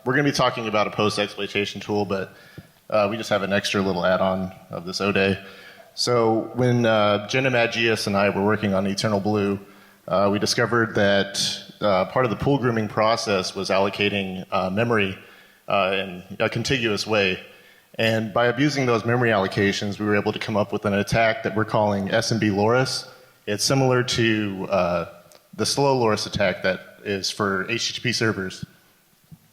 we're going to be talking about a post-exploitation tool, but we just have an extra little add-on of this ODay. So when Jenna Magias and I were working on Eternal Blue, we discovered that part of the pool grooming process was allocating memory in a contiguous way. And by abusing those memory allocations, we were able to come up with an attack that we're calling SMB Loris. It's similar to the slow Loris attack that is for HTTP servers.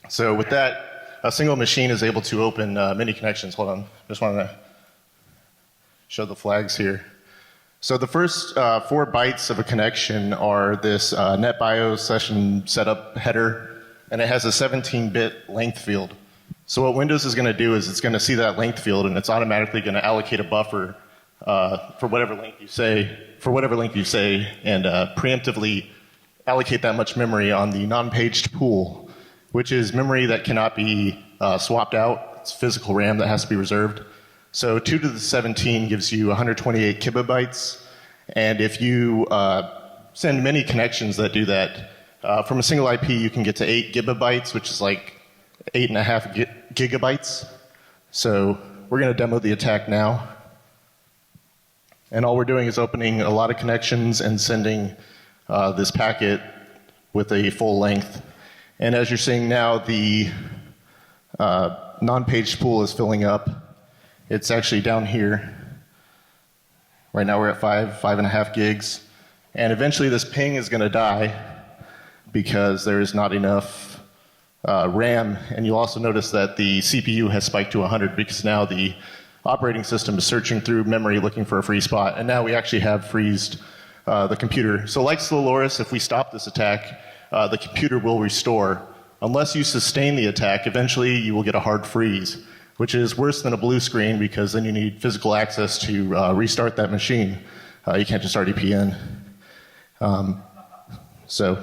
So with that, a single machine is able to open many connections. Hold on, just want to show the flags here. So the first 4 bytes of a connection are this NetBIOS session setup header, and it has a 17-bit length field. So what Windows is going to do is it's going to see that length field, and it's automatically going to allocate a buffer for whatever length you say, and preemptively allocate that much memory on the non-paged pool, which is memory that cannot be swapped out. It's physical RAM that has to be reserved. So 2 to the 17 gives you 128 kilobytes, and if you send many connections that do that, from a single IP you can get to 8 gigabytes, which is like 8.5 gigabytes. So we're going to demo the attack now. And all we're doing is opening a lot of connections and sending this packet with a full length. And as you're seeing now, the non-paged pool is filling up. It's actually down here. Right now we're at 5.5 gigs. And eventually this ping is going to die because there is not enough RAM. And you'll also notice that the CPU has spiked to 100 because now the operating system is searching through memory looking for a free spot. And now we actually have freezed the computer. So like Slow Loris, if we stop this attack, the computer will restore. Unless you sustain the attack, eventually you will get a hard freeze, which is worse than a blue screen because then you need physical access to restart that machine. You can't just RDP in. So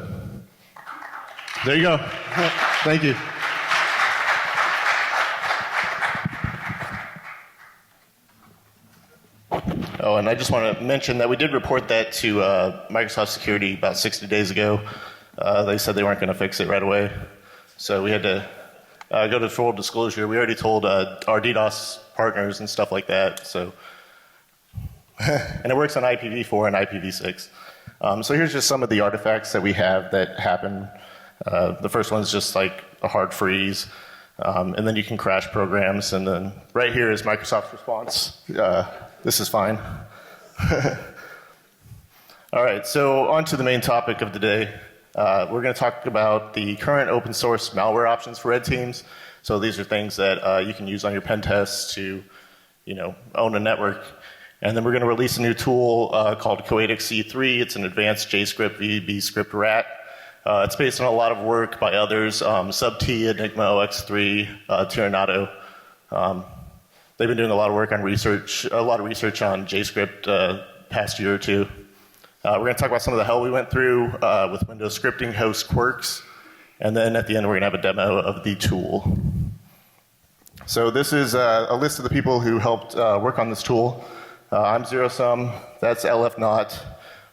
there you go. Thank you. Oh, and I just want to mention that we did report that to Microsoft Security about 60 days ago. They said they weren't going to fix it right away. So we had to go to full disclosure. We already told our DDoS partners and stuff like that. So, and it works on IPv4 and IPv6. So here's just some of the artifacts that we have that happen. The first one is just like a hard freeze. And then you can crash programs. And then right here is Microsoft's response. This is fine. All right, so on to the main topic of the day. We're going to talk about the current open source malware options for red teams. So these are things that you can use on your pen tests to, own a network. And then we're going to release a new tool called Koadic C3. It's an advanced JScript VB script rat. It's based on a lot of work by others, Subt, Enigma, OX3, Tiranado. They've been doing a lot of work on research, a lot of research on JScript past year or two. We're going to talk about some of the hell we went through with Windows scripting host quirks, and then at the end we're going to have a demo of the tool. So this is a list of the people who helped work on this tool. I'm Zero Sum, that's LF Not.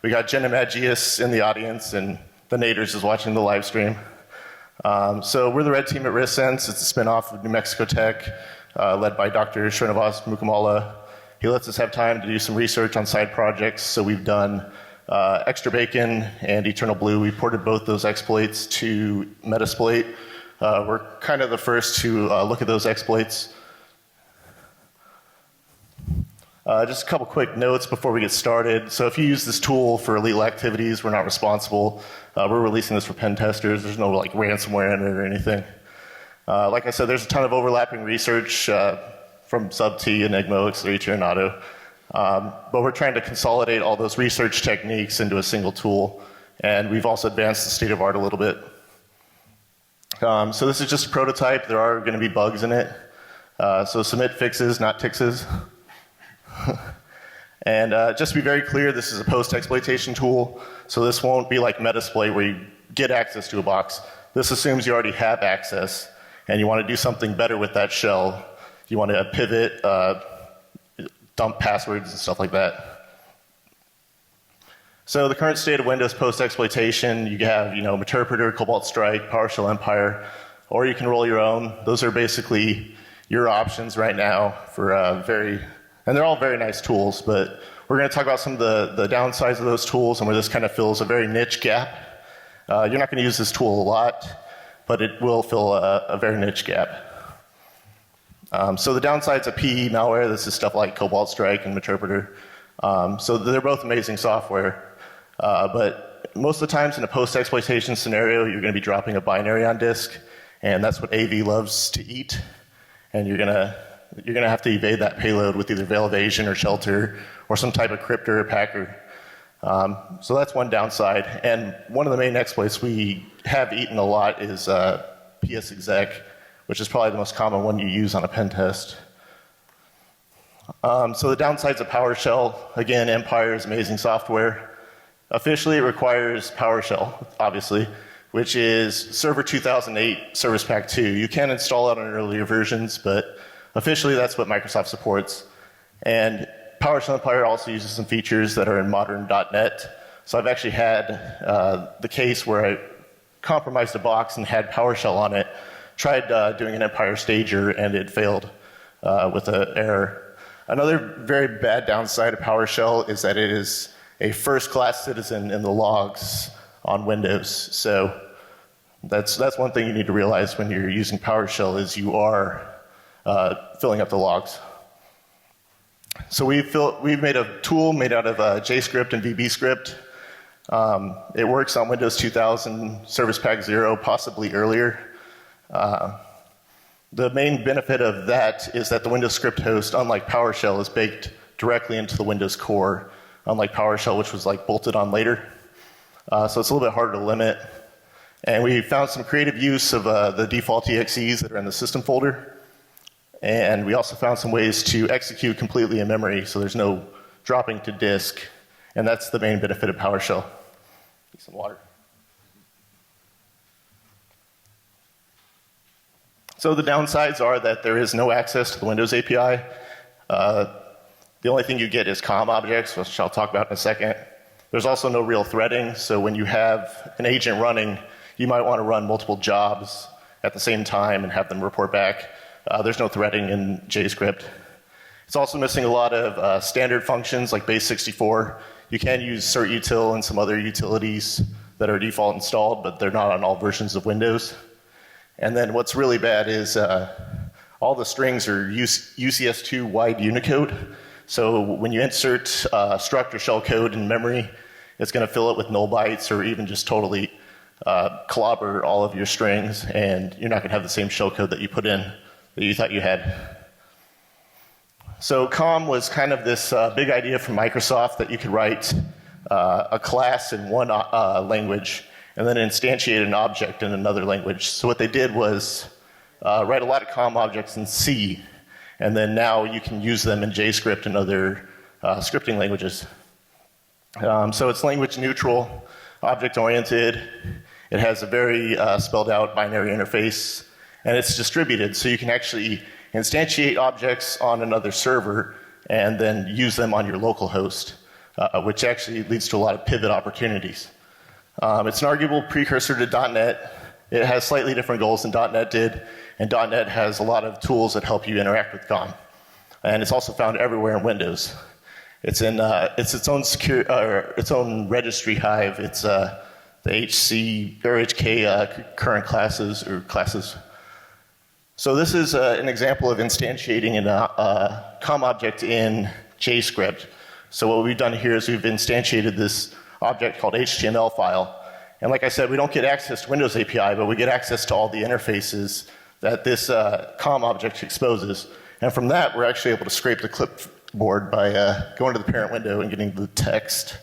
We got Jenna Magias in the audience, and the Naders is watching the live stream. So we're the red team at RiskSense. It's a spin-off of New Mexico Tech, led by Dr. Srinivas Mukamala. He lets us have time to do some research on side projects, so we've done Extra Bacon and Eternal Blue. We ported both those exploits to Metasploit. We're kind of the first to look at those exploits. Just a couple quick notes before we get started. So if you use this tool for illegal activities, we're not responsible. We're releasing this for pen testers. There's no like ransomware in it or anything. Like I said, there's a ton of overlapping research from Subt, Enigma, OX3, Tiranado. But we're trying to consolidate all those research techniques into a single tool. And we've also advanced the state of art a little bit. So this is just a prototype. There are going to be bugs in it. So submit fixes, not tixes. And just to be very clear, this is a post-exploitation tool. So this won't be like Metasploit where you get access to a box. This assumes you already have access and you want to do something better with that shell. You want to pivot, dump passwords and stuff like that. So the current state of Windows post-exploitation, you have, Meterpreter, Cobalt Strike, PowerShell Empire. or you can roll your own. Those are basically your options right now for and they're all very nice tools, but we're going to talk about some of the downsides of those tools and where this kind of fills a very niche gap. You're not going to use this tool a lot, but it will fill a very niche gap. So the downsides of PE malware, this is stuff like Cobalt Strike and Meterpreter. So they're both amazing software, but most of the times in a post-exploitation scenario, you're going to be dropping a binary on disk, and that's what AV loves to eat, and you're going to have to evade that payload with either veil evasion or shelter or some type of cryptor or packer. So that's one downside, and one of the main exploits we have eaten a lot is PSExec, which is probably the most common one you use on a pen test. So the downsides of PowerShell, again, Empire is amazing software. Officially, it requires PowerShell, obviously, which is Server 2008 Service Pack 2. You can install it on earlier versions, but officially that's what Microsoft supports. And PowerShell Empire also uses some features that are in modern .NET. So I've actually had the case where I compromised a box and had PowerShell on it, tried doing an Empire stager, and it failed with an error. Another very bad downside of PowerShell is that it is a first-class citizen in the logs on Windows. So that's one thing you need to realize when you're using PowerShell is you are filling up the logs. So we've made a tool made out of JScript and VBScript. It works on Windows 2000 Service Pack 0, possibly earlier. The main benefit of that is that the Windows script host, unlike PowerShell, is baked directly into the Windows core, unlike PowerShell, which was like bolted on later. So it's a little bit harder to limit. And we found some creative use of the default EXEs that are in the system folder. And we also found some ways to execute completely in memory, so there's no dropping to disk. And that's the main benefit of PowerShell. Need some water. So the downsides are that there is no access to the Windows API. The only thing you get is COM objects, which I'll talk about in a second. There's also no real threading, so when you have an agent running, you might want to run multiple jobs at the same time and have them report back. There's no threading in JScript. It's also missing a lot of standard functions like base64. You can use certutil and some other utilities that are default installed, but they're not on all versions of Windows. And then what's really bad is all the strings are UCS2 wide Unicode. So when you insert struct or shell code in memory, it's going to fill it with null bytes or even just totally clobber all of your strings, and you're not going to have the same shell code that you put in that you thought you had. So COM was kind of this big idea from Microsoft that you could write a class in one language and then instantiate an object in another language. So what they did was write a lot of COM objects in C, and then now you can use them in JScript and other scripting languages. So it's language neutral, object oriented. It has a very spelled out binary interface, and it's distributed, so you can actually instantiate objects on another server and then use them on your local host, which actually leads to a lot of pivot opportunities. It's an arguable precursor to .NET. It has slightly different goals than .NET did, and .NET has a lot of tools that help you interact with COM. And it's also found everywhere in Windows. It's in its own its own registry hive. It's the HC or HK current classes or classes. So this is an example of instantiating a COM object in JScript. So what we've done here is we've instantiated this object called HTML file. And like I said, we don't get access to Windows API, but we get access to all the interfaces that this COM object exposes. And from that, we're actually able to scrape the clipboard by going to the parent window and getting the text.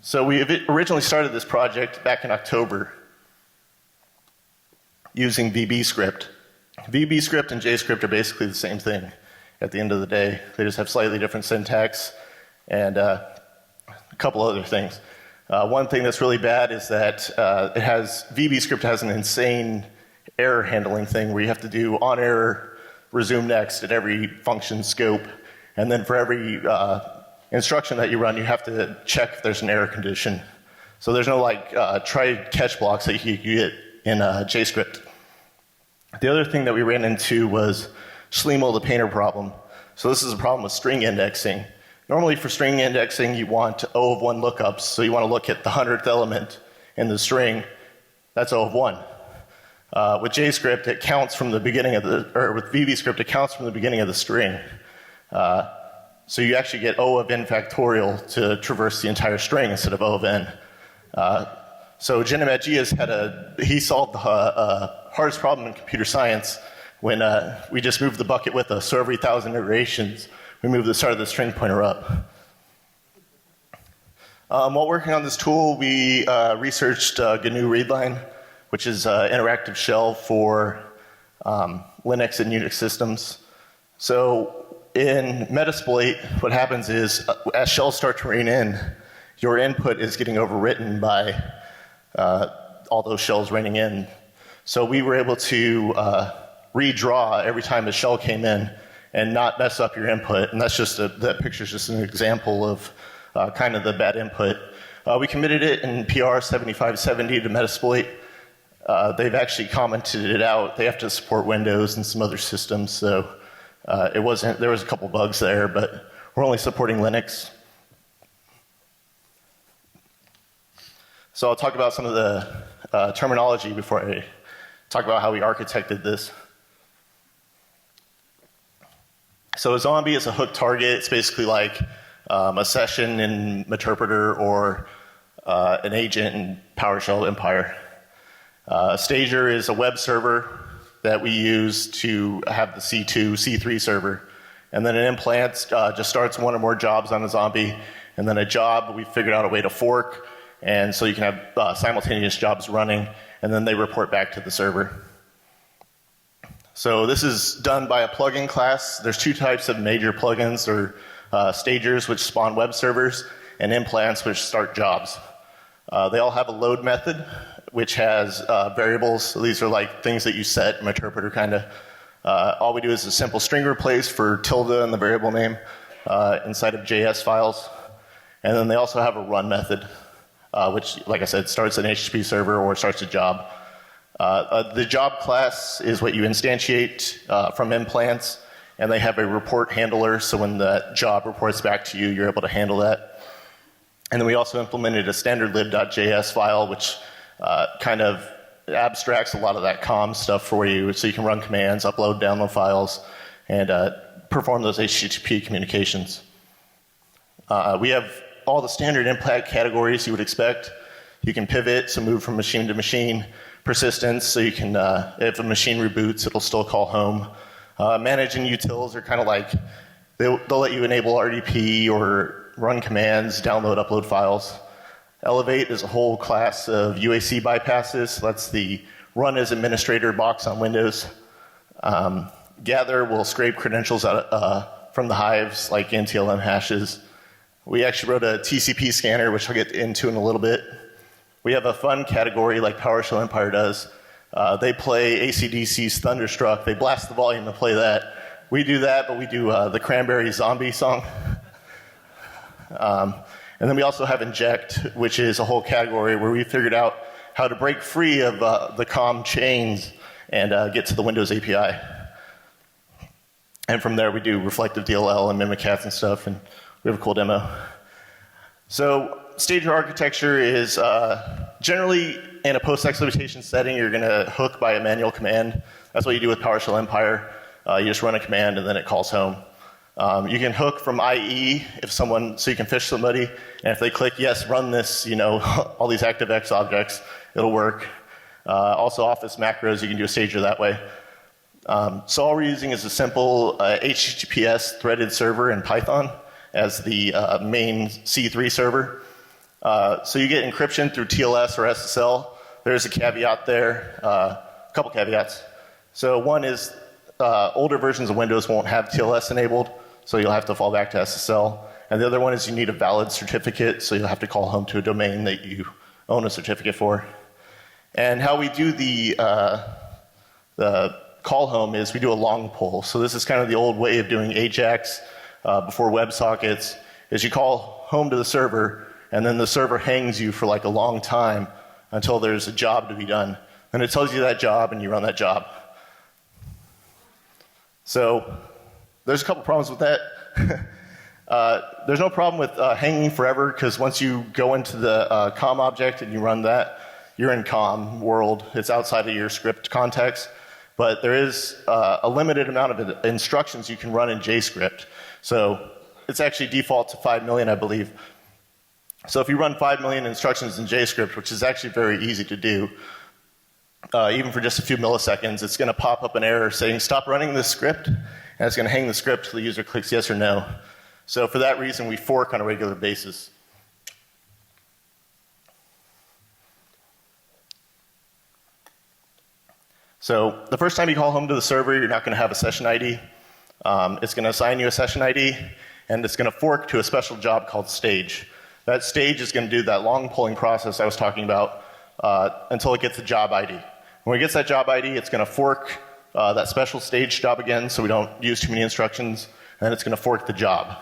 So we originally started this project back in October using VBScript. VBScript and JScript are basically the same thing at the end of the day. They just have slightly different syntax and a couple other things. One thing that's really bad is that VBScript has an insane error handling thing where you have to do on error, resume next at every function scope, and then for every instruction that you run, you have to check if there's an error condition. So there's no like try catch blocks that you get in JScript. The other thing that we ran into was Schlemiel the painter problem. So this is a problem with string indexing. Normally for string indexing, you want O of 1 lookups, so you want to look at the 100th element in the string. That's O of 1. With JScript, it counts from the beginning of with VBScript, it counts from the beginning of the string. So you actually get O of n factorial to traverse the entire string instead of O of n. So Genemagius he solved the hardest problem in computer science when we just moved the bucket with us. So every 1,000 iterations, we move the start of the string pointer up. While working on this tool, we researched GNU Readline, which is an interactive shell for Linux and Unix systems. So in Metasploit, what happens is as shells start to rain in, your input is getting overwritten by all those shells raining in. So we were able to redraw every time a shell came in and not mess up your input. And that's just that picture's just an example of kind of the bad input. We committed it in PR 7570 to Metasploit. They've actually commented it out. They have to support Windows and some other systems, so there was a couple bugs there, but we're only supporting Linux. So I'll talk about some of the terminology before I talk about how we architected this. So a zombie is a hook target. It's basically like a session in Meterpreter or an agent in PowerShell Empire. Stager is a web server that we use to have the C2, C3 server. And then an implant just starts one or more jobs on a zombie. And then a job, we figured out a way to fork. And so you can have simultaneous jobs running. And then they report back to the server. So this is done by a plugin class. There's two types of major plugins. There are stagers, which spawn web servers, and implants, which start jobs. They all have a load method, which has variables. So these are like things that you set in Meterpreter, kind of. All we do is a simple string replace for tilde and the variable name inside of JS files. And then they also have a run method, which, like I said, starts an HTTP server or starts a job. The job class is what you instantiate from implants, and they have a report handler, so when that job reports back to you, you're able to handle that. And then we also implemented a standard lib.js file, which kind of abstracts a lot of that comm stuff for you, so you can run commands, upload, download files, and perform those HTTP communications. We have all the standard implant categories you would expect. You can pivot, so move from machine to machine. Persistence, so you can, if a machine reboots, it'll still call home. Managing utils are kind of like, they'll let you enable RDP or run commands, download, upload files. Elevate is a whole class of UAC bypasses. So that's the run as administrator box on Windows. Gather will scrape credentials out, from the hives, like NTLM hashes. We actually wrote a TCP scanner, which I'll get into in a little bit. We have a fun category like PowerShell Empire does. They play AC/DC's Thunderstruck. They blast the volume to play that. We do that, but we do the Cranberry Zombie song. And then we also have Inject, which is a whole category where we figured out how to break free of the COM chains and get to the Windows API. And from there, we do reflective DLL and Mimikatz and stuff, and we have a cool demo. So stager architecture is generally in a post-exploitation setting, you're going to hook by a manual command. That's what you do with PowerShell Empire. You just run a command and then it calls home. You can hook from IE so you can fish somebody, and if they click yes, run this, all these ActiveX objects, it'll work. Also Office macros, you can do a stager that way. So all we're using is a simple HTTPS threaded server in Python as the main C3 server. So you get encryption through TLS or SSL. There's a caveat there, a couple caveats. So one is older versions of Windows won't have TLS enabled, so you'll have to fall back to SSL. And the other one is you need a valid certificate, so you'll have to call home to a domain that you own a certificate for. And how we do the call home is we do a long pull. So this is kind of the old way of doing AJAX before WebSockets, is you call home to the server, and then the server hangs you for like a long time until there's a job to be done. and it tells you that job, and you run that job. So there's a couple problems with that. There's no problem with hanging forever, because once you go into the COM object and you run that, you're in COM world. It's outside of your script context. But there is a limited amount of instructions you can run in JScript. So it's actually default to 5 million, I believe. So if you run 5 million instructions in JScript, which is actually very easy to do, even for just a few milliseconds, it's going to pop up an error saying stop running this script, and it's going to hang the script till the user clicks yes or no. So for that reason, we fork on a regular basis. So the first time you call home to the server, you're not going to have a session ID. It's going to assign you a session ID, and it's going to fork to a special job called stage. That stage is going to do that long polling process I was talking about until it gets the job ID. When it gets that job ID, it's going to fork that special stage job again, so we don't use too many instructions, and then it's going to fork the job.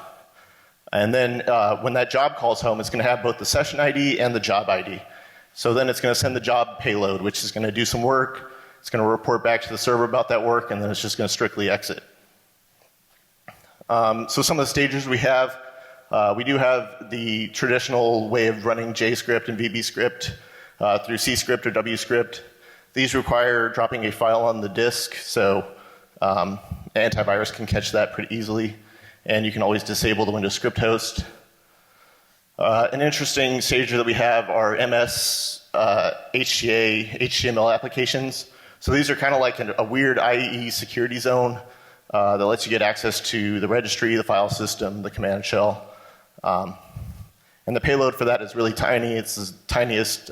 And then when that job calls home, it's going to have both the session ID and the job ID. So then it's going to send the job payload, which is going to do some work. It's going to report back to the server about that work, and then it's just going to strictly exit. So some of the stages we have, we do have the traditional way of running JScript and VBScript through CScript or WScript. These require dropping a file on the disk, so antivirus can catch that pretty easily, and you can always disable the Windows script host. An interesting stage that we have are MS, HTA, HTML applications. So these are kind of like a weird IE security zone that lets you get access to the registry, the file system, the command shell. And the payload for that is really tiny. It's the tiniest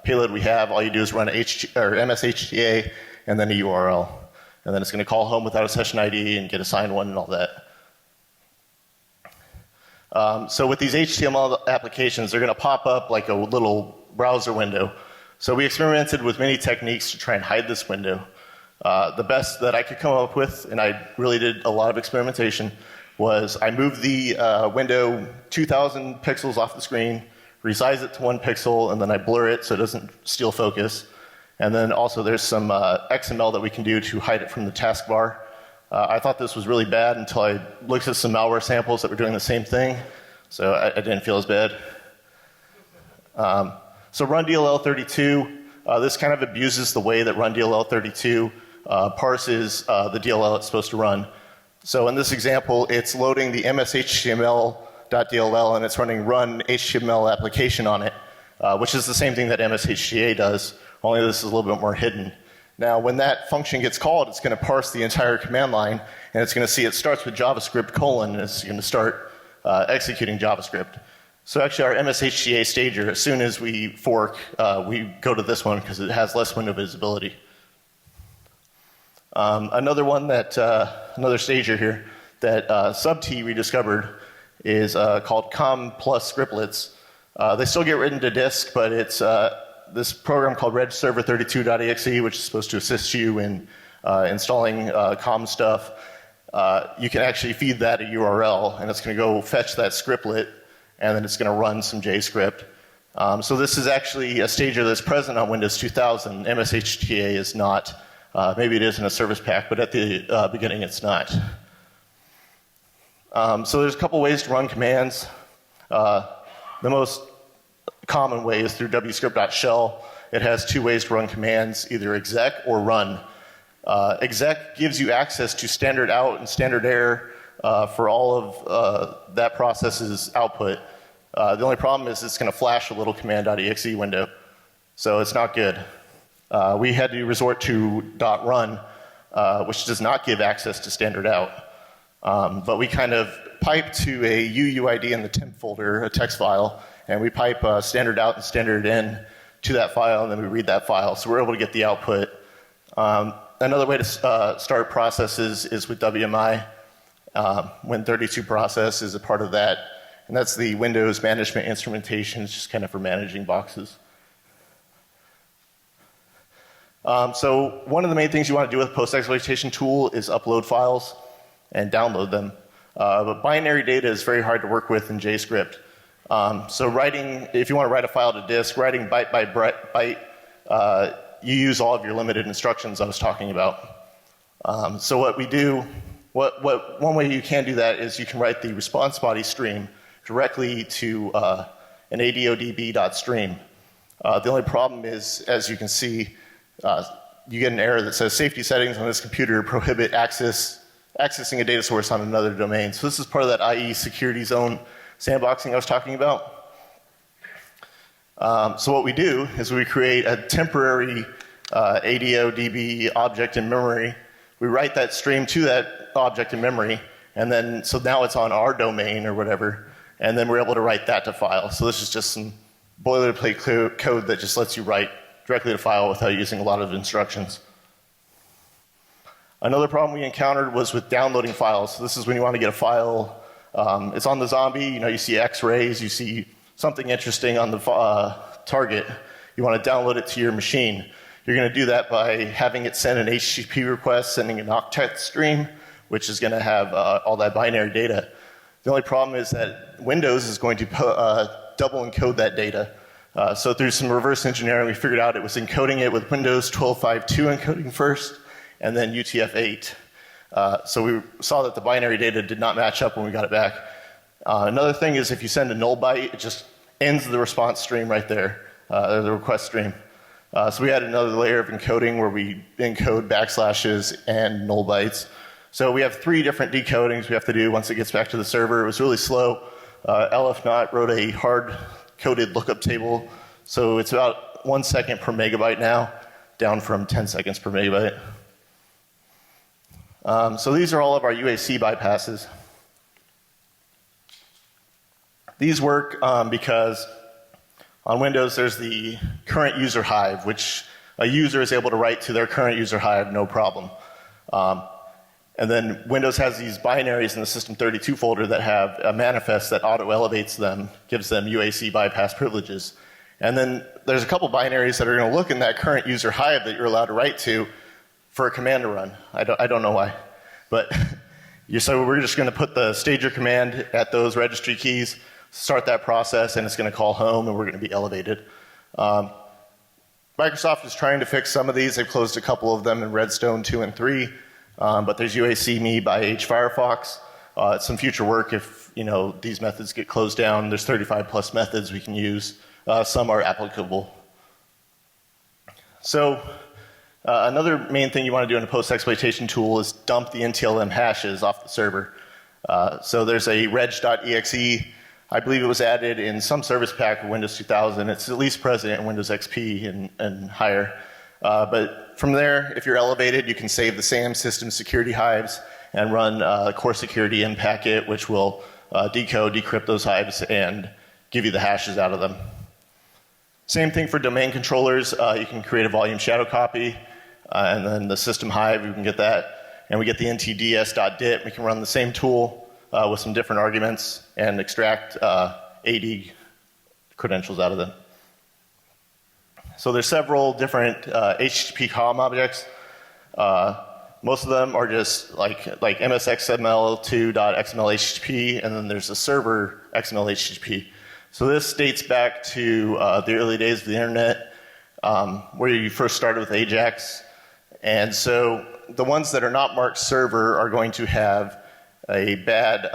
payload we have. All you do is run MS HTA and then a URL. And then it's going to call home without a session ID and get assigned one and all that. So with these HTML applications, they're going to pop up like a little browser window. So we experimented with many techniques to try and hide this window. The best that I could come up with, and I really did a lot of experimentation, was I moved the window 2,000 pixels off the screen, resize it to 1 pixel, and then I blur it so it doesn't steal focus. And then also there's some XML that we can do to hide it from the taskbar. I thought this was really bad until I looked at some malware samples that were doing the same thing, so I didn't feel as bad. So run DLL32, this kind of abuses the way that run DLL32 parses the DLL it's supposed to run. So in this example, it's loading the mshtml.dll and it's running run HTML application on it, which is the same thing that mshta does, only this is a little bit more hidden. Now, when that function gets called, it's going to parse the entire command line, and it's going to see it starts with JavaScript : and it's going to start executing JavaScript. So actually, our mshta stager, as soon as we fork, we go to this one because it has less window visibility. Another one that, another stager here that Sub-T rediscovered is called COM plus scriptlets. They still get written to disk, but it's this program called regserver32.exe, which is supposed to assist you in installing COM stuff. You can actually feed that a URL, and it's going to go fetch that scriptlet, and then it's going to run some JScript. So this is actually a stager that's present on Windows 2000. MSHTA is not. Maybe it is in a service pack, but at the beginning it's not. So there's a couple ways to run commands. The most common way is through wscript.shell. It has two ways to run commands, either exec or run. Exec gives you access to standard out and standard error for all of that process's output. The only problem is it's going to flash a little command.exe window, so it's not good. We had to resort to .run, which does not give access to standard out. But we kind of pipe to a UUID in the temp folder, a text file, and we pipe standard out and standard in to that file, and then we read that file. So we're able to get the output. Another way to start processes is with WMI. Win32 process is a part of that, and that's the Windows management instrumentation. It's just kind of for managing boxes. So one of the main things you want to do with a post-exploitation tool is upload files and download them. But binary data is very hard to work with in JScript. So writing, if you want to write a file to disk, writing byte by byte you use all of your limited instructions I was talking about. So what we do, one way you can do that is you can write the response body stream directly to an ADODB.stream. The only problem is, as you can see, you get an error that says safety settings on this computer prohibit accessing a data source on another domain. So this is part of that IE security zone sandboxing I was talking about. So what we do is we create a temporary ADODB object in memory. We write that stream to that object in memory, and then so now it's on our domain or whatever, and then we're able to write that to file. So this is just some boilerplate code that just lets you write directly to file without using a lot of instructions. Another problem we encountered was with downloading files. So this is when you want to get a file. It's on the zombie. You see X-rays. You see something interesting on the target. You want to download it to your machine. You're going to do that by having it send an HTTP request, sending an octet stream, which is going to have all that binary data. The only problem is that Windows is going to double encode that data. So through some reverse engineering, we figured out it was encoding it with Windows 12.5.2 encoding first, and then UTF-8. So we saw that the binary data did not match up when we got it back. Another thing is if you send a null byte, it just ends the response stream right there, the request stream. So we had another layer of encoding where we encode backslashes and null bytes. So we have 3 different decodings we have to do once it gets back to the server. It was really slow. LFNOT wrote a hard-coded lookup table. So it's about 1 second per megabyte now, down from 10 seconds per megabyte. So these are all of our UAC bypasses. These work because on Windows there's the current user hive, which a user is able to write to their current user hive no problem. And then Windows has these binaries in the System32 folder that have a manifest that auto-elevates them, gives them UAC bypass privileges. And then there's a couple binaries that are going to look in that current user hive that you're allowed to write to for a command to run. I don't know why. But so we're just going to put the stager command at those registry keys, start that process, and it's going to call home, and we're going to be elevated. Microsoft is trying to fix some of these. They've closed a couple of them in Redstone 2 and 3. But there's UAC me by H Firefox. It's some future work if these methods get closed down. There's 35 plus methods we can use. Some are applicable. So another main thing you want to do in a post-exploitation tool is dump the NTLM hashes off the server. So there's a reg.exe. I believe it was added in some service pack of Windows 2000. It's at least present in Windows XP and higher. But from there, if you're elevated, you can save the SAM system security hives and run core security in packet, which will decode, decrypt those hives, and give you the hashes out of them. Same thing for domain controllers. You can create a volume shadow copy, and then the system hive, you can get that. And we get the ntds.dit. We can run the same tool with some different arguments and extract AD credentials out of them. So there's several different HTTP column objects. Most of them are just like MSXML2.xml HTTP, and then there's a server XML HTTP. So this dates back to the early days of the internet, where you first started with AJAX. And so the ones that are not marked server are going to have a bad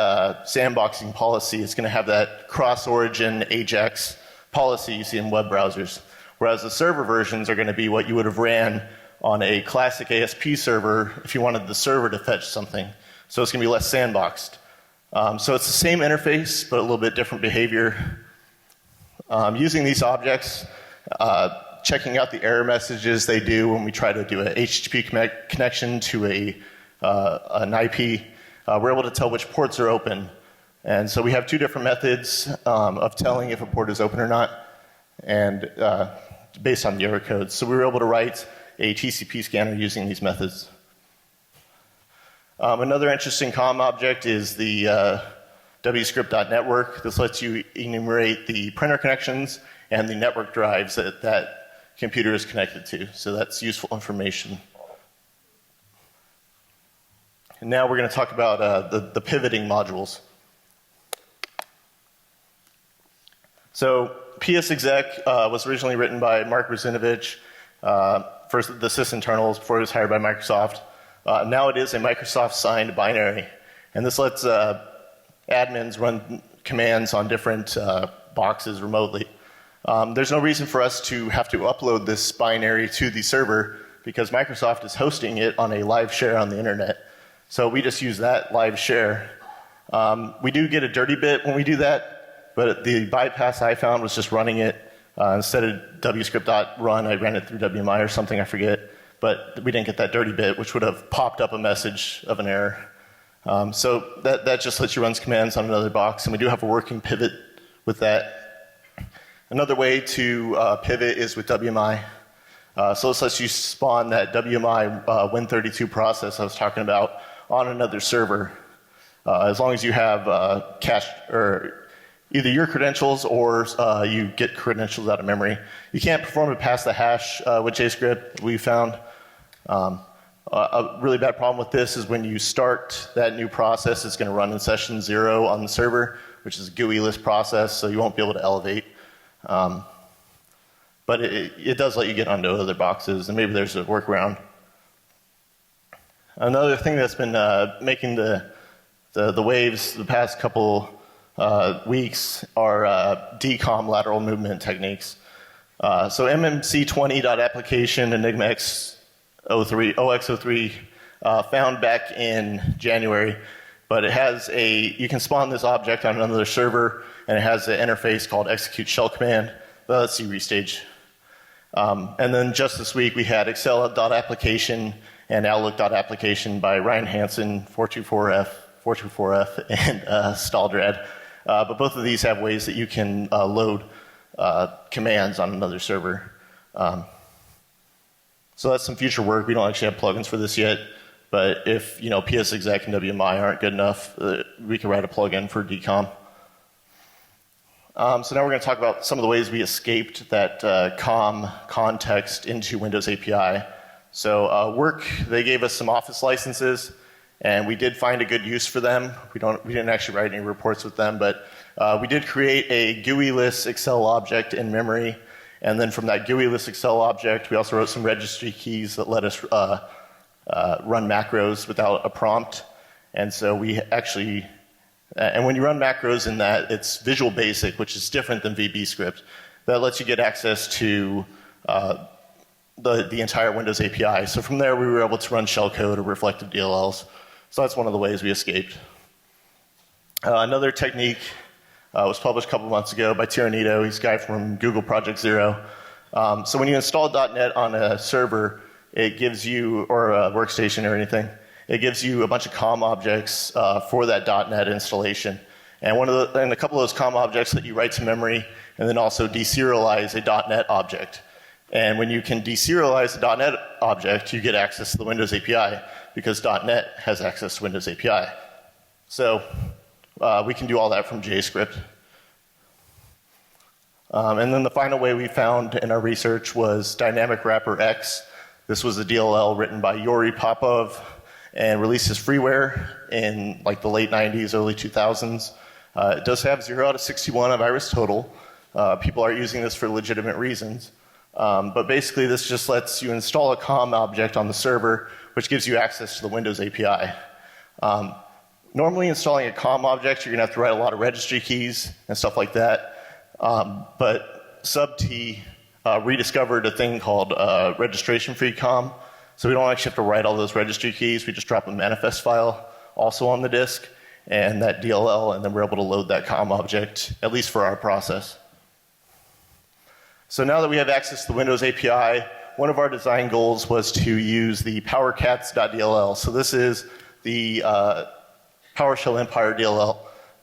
sandboxing policy. It's going to have that cross-origin AJAX policy you see in web browsers. Whereas the server versions are going to be what you would have ran on a classic ASP server if you wanted the server to fetch something. So it's going to be less sandboxed. So it's the same interface, but a little bit different behavior. Using these objects, checking out the error messages they do when we try to do a HTTP connection to an IP, we're able to tell which ports are open. And so we have 2 different methods of telling if a port is open or not, and based on the error codes. So we were able to write a TCP scanner using these methods. Another interesting COM object is the wscript.network. This lets you enumerate the printer connections and the network drives that computer is connected to. So that's useful information. And now we're going to talk about the pivoting modules. So PSExec was originally written by Mark Ruzinovich. first the sysinternals before it was hired by Microsoft. Now it is a Microsoft-signed binary, and this lets admins run commands on different boxes remotely. There's no reason for us to have to upload this binary to the server because Microsoft is hosting it on a live share on the internet. So we just use that live share. We do get a dirty bit when we do that, but the bypass I found was just running it. Instead of wscript.run, I ran it through WMI or something, I forget. But we didn't get that dirty bit, which would have popped up a message of an error. So that just lets you run commands on another box, and we do have a working pivot with that. Another way to pivot is with WMI. So this lets you spawn that WMI Win32 process I was talking about on another server, as long as you have cached or either your credentials or you get credentials out of memory. You can't perform it past the hash with JScript, we found. A really bad problem with this is when you start that new process, it's going to run in session 0 on the server, which is a GUI-less process, so you won't be able to elevate. But it does let you get onto other boxes, and maybe there's a workaround. Another thing that's been making the waves the past couple weeks are DCOM lateral movement techniques. So mmc20.application Enigma OX03 found back in January, but it has you can spawn this object on another server, and it has an interface called execute shell command. Let's see restage. And then just this week we had excel.application and outlook.application by Ryan Hansen, 424F, and Staldrad. But both of these have ways that you can load commands on another server. So that's some future work. We don't actually have plugins for this yet, but if PSExec and WMI aren't good enough, we can write a plugin for DCOM. So now we're going to talk about some of the ways we escaped that COM context into Windows API. So work, they gave us some Office licenses, and we did find a good use for them. We didn't actually write any reports with them, but we did create a GUI-less Excel object in memory. And then from that GUI-less Excel object, we also wrote some registry keys that let us run macros without a prompt. And so we actually, and when you run macros in that, it's Visual Basic, which is different than VB script. That lets you get access to the entire Windows API. So from there, we were able to run shellcode or reflective DLLs. So that's one of the ways we escaped. Another technique was published a couple months ago by Tiranito. He's a guy from Google Project Zero. So when you install .NET on a server, it gives you, or a workstation or anything, it gives you a bunch of COM objects for that .NET installation. And a couple of those COM objects that you write to memory, and then also deserialize a .NET object. And when you can deserialize a .NET object, you get access to the Windows API because .NET has access to Windows API. So we can do all that from JScript. And then the final way we found in our research was Dynamic Wrapper X. This was a DLL written by Yuri Popov and released as freeware in like the late 90s, early 2000s. It does have 0 out of 61 of iris total. People are using this for legitimate reasons. But basically this just lets you install a COM object on the server, which gives you access to the Windows API. Normally installing a COM object, you're going to have to write a lot of registry keys and stuff like that. But SubT rediscovered a thing called registration-free COM. So we don't actually have to write all those registry keys. We just drop a manifest file also on the disk and that DLL, and then we're able to load that COM object, at least for our process. So now that we have access to the Windows API, one of our design goals was to use the powercats.dll. So this is the PowerShell Empire DLL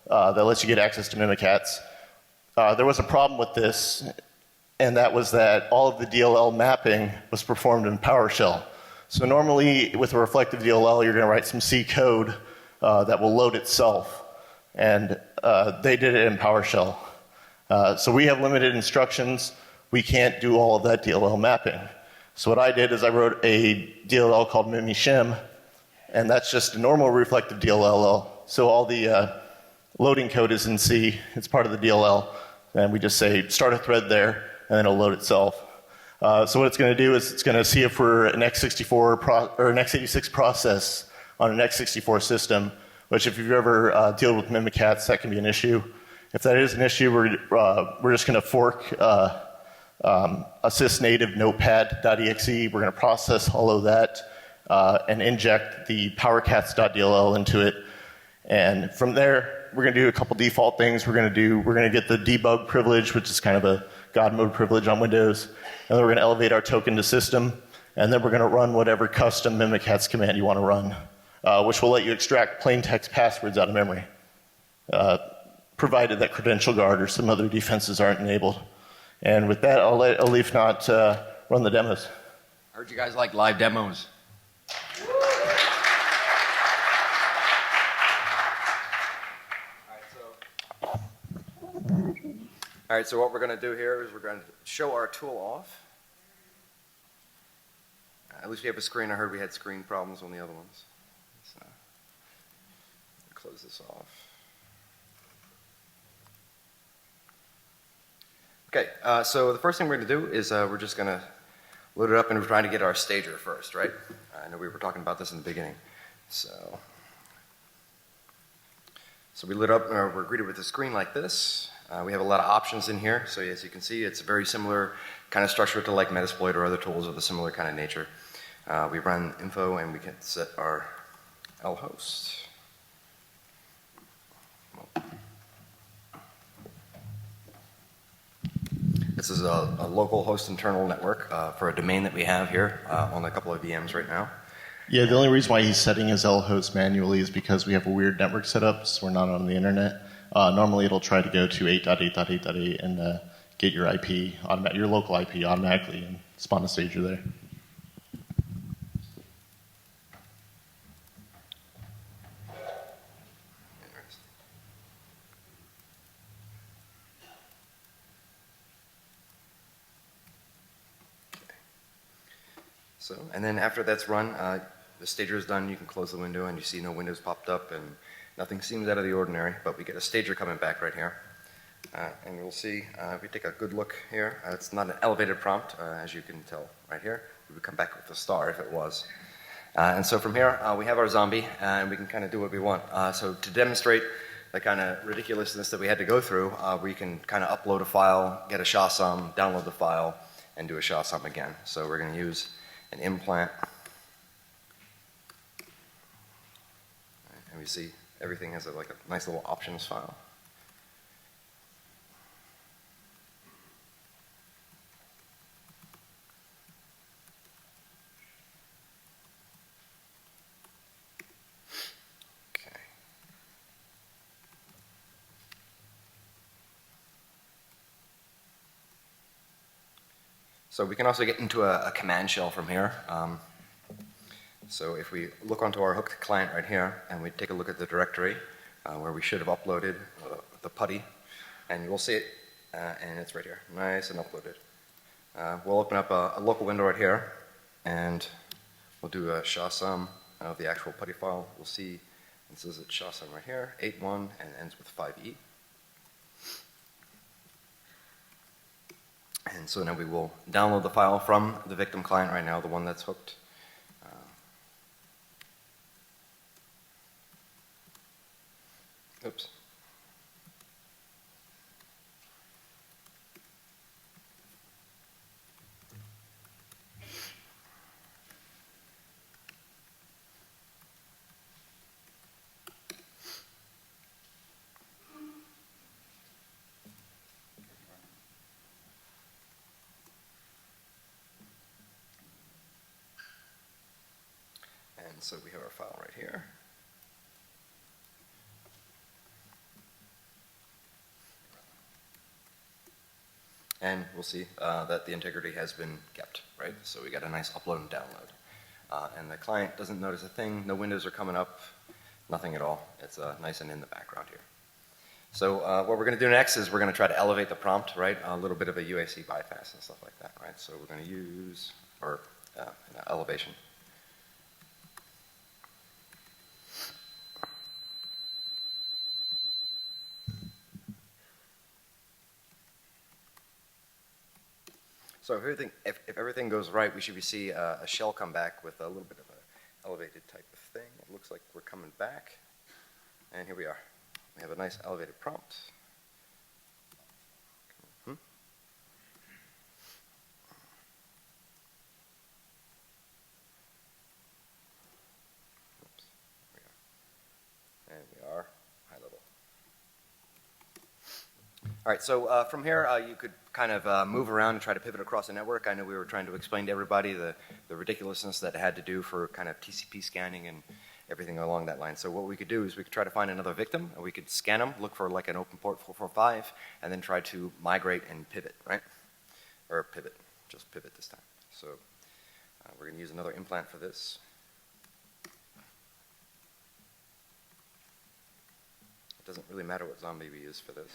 that lets you get access to Mimikatz. There was a problem with this, and that was that all of the DLL mapping was performed in PowerShell. So normally with a reflective DLL, you're going to write some C code that will load itself, and they did it in PowerShell. So we have limited instructions. We can't do all of that DLL mapping. So what I did is I wrote a DLL called MimiShim, and that's just a normal reflective DLL. So all the loading code is in C. It's part of the DLL. And we just say start a thread there, and then it'll load itself. So what it's going to do is it's going to see if we're an x64 or an x86 process on an x64 system, which if you've ever dealt with Mimikatz, that can be an issue. If that is an issue, we're just going to fork a sysnative notepad.exe. We're going to process all of that and inject the powercats.dll into it. And from there, we're going to do a couple default things. We're going to get the debug privilege, which is kind of a God mode privilege on Windows. And then we're going to elevate our token to system. And then we're going to run whatever custom Mimikatz command you want to run, which will let you extract plain text passwords out of memory, provided that credential guard or some other defenses aren't enabled. And with that, I'll let Alif not run the demos. I heard you guys like live demos. All right, so what we're going to do here is we're going to show our tool off. At least we have a screen. I heard we had screen problems on the other ones. So, close this off. Okay, so the first thing we're going to do is we're just going to load it up, and we're trying to get our stager first, right? I know we were talking about this in the beginning. So we lit up, we're greeted with a screen like this. We have a lot of options in here, so as you can see, it's a very similar kind of structure to like Metasploit or other tools of a similar kind of nature. We run info, and we can set our lhost. This is a local host internal network for a domain that we have here on a couple of VMs right now. Yeah, the only reason why he's setting his lhost manually is because we have a weird network setup, so we're not on the internet. Normally it'll try to go to 8.8.8.8 and get your IP, your local IP automatically and spawn a stager there. So, and then after that's run, the stager is done, you can close the window and you see no windows popped up and nothing seems out of the ordinary, but we get a stager coming back right here. And we'll see, if we take a good look here, it's not an elevated prompt, as you can tell right here. We would come back with a star if it was. And so from here, we have our zombie, and we can kind of do what we want. So to demonstrate the kind of ridiculousness that we had to go through, we can kind of upload a file, get a SHA-SUM, download the file, and do a SHA-SUM again. So we're going to use an implant. And we see everything has like a nice little options file. Okay. So we can also get into a command shell from here. So if we look onto our hooked client right here, and we take a look at the directory where we should have uploaded the putty, and you'll see it, and it's right here, nice and uploaded. We'll open up a local window right here, and we'll do a SHA-SUM of the actual putty file. We'll see, it says it's SHA-SUM right here, 8.1, and it ends with 5e. And so now we will download the file from the victim client right now, the one that's hooked. Oops. And so we have our file right here. And we'll see that the integrity has been kept, right? So we got a nice upload and download. And the client doesn't notice a thing, no windows are coming up, nothing at all. It's nice and in the background here. So what we're going to do next is we're going to try to elevate the prompt, right? A little bit of a UAC bypass and stuff like that, right? So we're going to use, elevation. So if everything goes right, we should see a shell come back with a little bit of an elevated type of thing. It looks like we're coming back. And here we are. We have a nice elevated prompt. Oops, there we are. And we are high level. All right, so from here, you could kind of move around and try to pivot across the network. I know we were trying to explain to everybody the ridiculousness that it had to do for kind of TCP scanning and everything along that line. So what we could do is we could try to find another victim, and we could scan them, look for like an open port 445, and then try to migrate and pivot, right? Or pivot, just pivot this time. So we're going to use another implant for this. It doesn't really matter what zombie we use for this.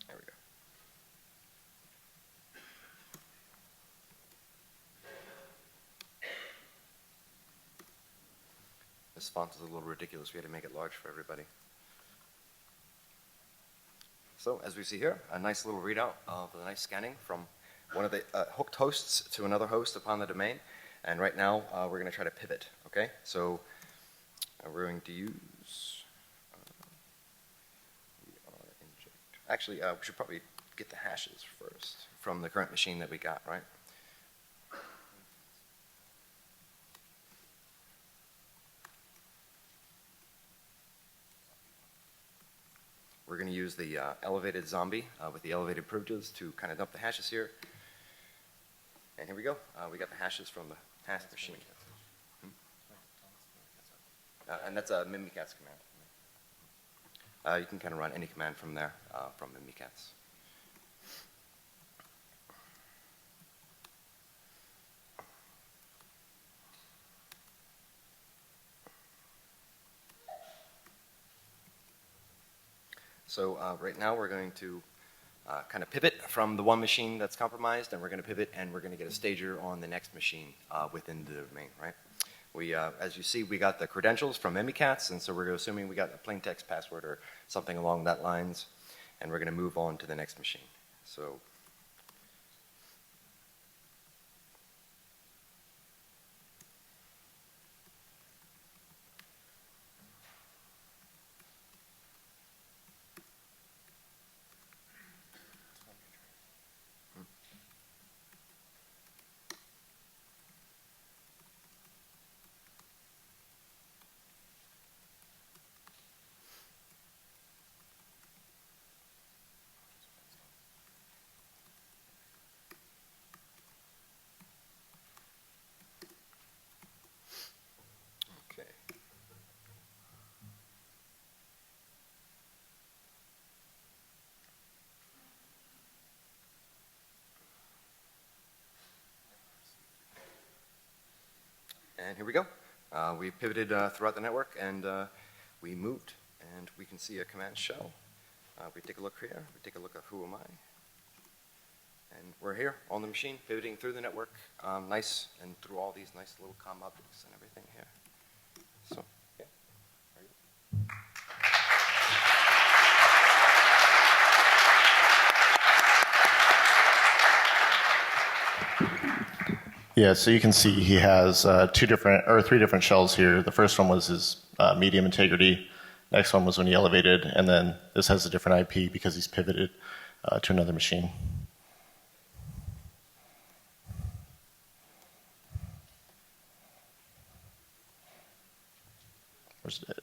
There we go. This font is a little ridiculous. We had to make it large for everybody. So as we see here, a nice little readout of the nice scanning from one of the hooked hosts to another host upon the domain. And right now, we're going to try to pivot, okay? So we're going to use, actually, we should probably get the hashes first from the current machine that we got, right? We're going to use the elevated zombie with the elevated privileges to kind of dump the hashes here. And here we go. We got the hashes from the hash machine. And that's a Mimikatz command. You can kind of run any command from there, from Mimikatz. So right now we're going to kind of pivot from the one machine that's compromised, and we're going to pivot and we're going to get a stager on the next machine within the domain, right? We, as you see, we got the credentials from Mimikatz, and so we're assuming we got a plain text password or something along that lines, and we're going to move on to the next machine. So okay. And here we go. We pivoted throughout the network, and we moved, and we can see a command shell. We take a look here. We take a look at who am I. And we're here on the machine, pivoting through the network, nice, and through all these nice little COM objects and everything here. So, yeah. There you go. Yeah, so you can see he has three different shells here. The first one was his medium integrity. Next one was when he elevated, and then this has a different IP because he's pivoted to another machine. Where's it?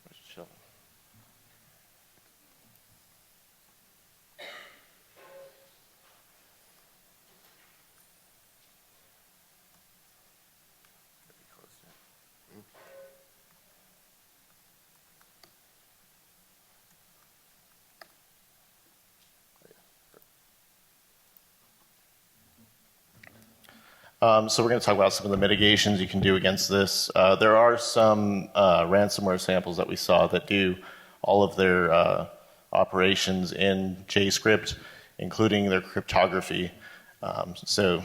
Where's the shell? So we're going to talk about some of the mitigations you can do against this. There are some ransomware samples that we saw that do all of their operations in JScript, including their cryptography. So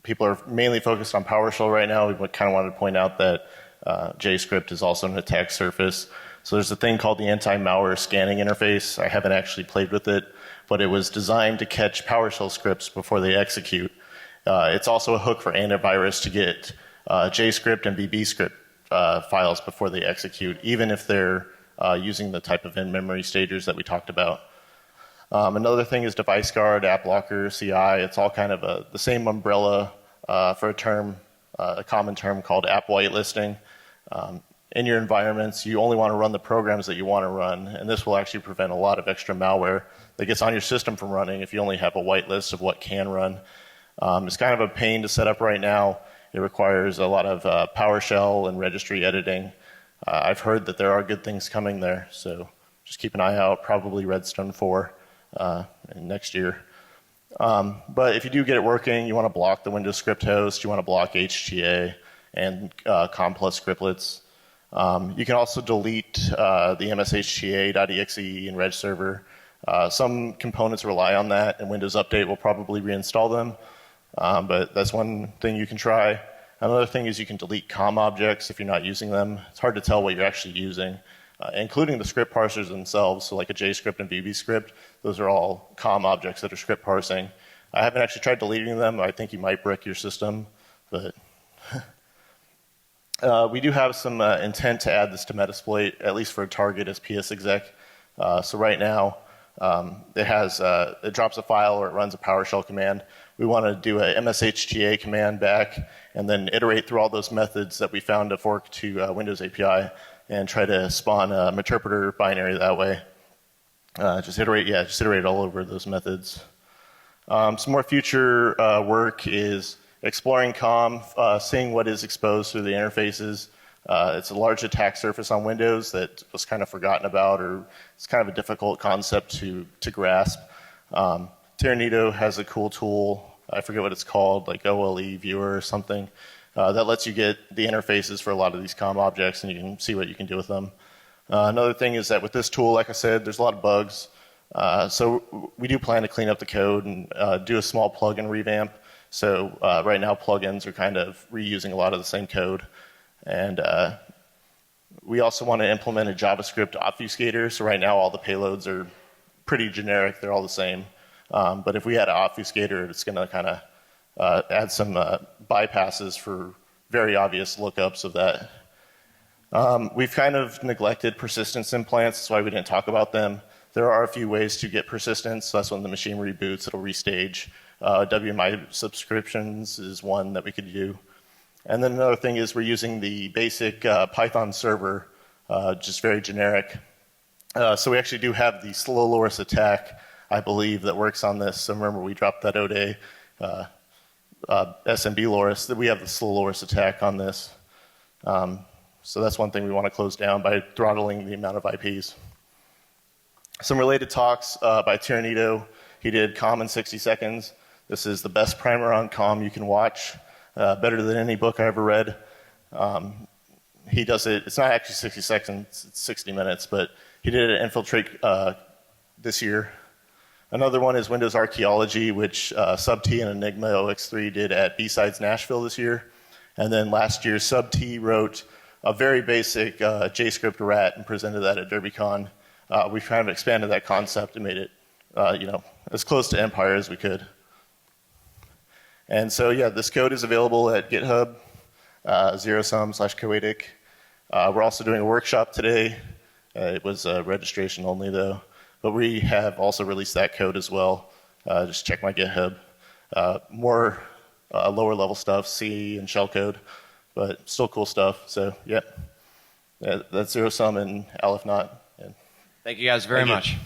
people are mainly focused on PowerShell right now. We kind of wanted to point out that JScript is also an attack surface. So there's a thing called the anti-malware scanning interface. I haven't actually played with it, but it was designed to catch PowerShell scripts before they execute. It's also a hook for antivirus to get JScript and VBScript files before they execute, even if they're using the type of in-memory stagers that we talked about. Another thing is device guard, app locker, CI. It's all kind of the same umbrella for a common term called app whitelisting. In your environments, you only want to run the programs that you want to run, and this will actually prevent a lot of extra malware that gets on your system from running if you only have a whitelist of what can run. It's kind of a pain to set up right now. It requires a lot of PowerShell and registry editing. I've heard that there are good things coming there, so just keep an eye out, probably Redstone 4 next year. But if you do get it working, you want to block the Windows script host, you want to block HTA and COM plus scriptlets. You can also delete the mshta.exe and reg server. Some components rely on that, and Windows Update will probably reinstall them. But that's one thing you can try. Another thing is you can delete COM objects if you're not using them. It's hard to tell what you're actually using, including the script parsers themselves. So like a JScript and VBScript, those are all COM objects that are script parsing. I haven't actually tried deleting them. I think you might brick your system, but we do have some intent to add this to Metasploit, at least for a target as psexec. So right now, it drops a file or it runs a PowerShell command. We want to do a mshta command back and then iterate through all those methods that we found to fork to Windows API and try to spawn a interpreter binary that way. Just iterate all over those methods. Some more future work is exploring COM, seeing what is exposed through the interfaces. It's a large attack surface on Windows that was kind of forgotten about, or it's kind of a difficult concept to grasp. Tyrannido has a cool tool, I forget what it's called, like OLE viewer or something, that lets you get the interfaces for a lot of these COM objects and you can see what you can do with them. Another thing is that with this tool, like I said, there's a lot of bugs. So we do plan to clean up the code and do a small plugin revamp. So right now plugins are kind of reusing a lot of the same code. And we also want to implement a JavaScript obfuscator. So right now all the payloads are pretty generic. They're all the same. But if we had an obfuscator, it's going to kind of add some bypasses for very obvious lookups of that. We've kind of neglected persistence implants. That's why we didn't talk about them. There are a few ways to get persistence. So that's when the machine reboots, it'll restage. WMI subscriptions is one that we could do. And then another thing is we're using the basic Python server, just very generic. So we actually do have the slow loris attack, I believe, that works on this. So remember, we dropped that ODE SMB loris, that we have the slow loris attack on this. So that's one thing we want to close down by throttling the amount of IPs. Some related talks by Tyrannido. He did COM in 60 seconds. This is the best primer on COM you can watch, better than any book I ever read. He does it, it's not actually 60 seconds, it's 60 minutes, but he did it at Infiltrate this year. Another one is Windows Archaeology, which Sub-T and Enigma OX3 did at B-Sides Nashville this year. And then last year, Sub-T wrote a very basic JScript rat and presented that at DerbyCon. We've kind of expanded that concept and made it as close to Empire as we could. And so, yeah, this code is available at GitHub, zerosum/Koadic. We're also doing a workshop today. It was registration only, though. But we have also released that code as well. Just check my GitHub. More lower level stuff, C and shellcode, but still cool stuff. So, yeah, that's zerosum and Aleph Not. Thank you guys very much.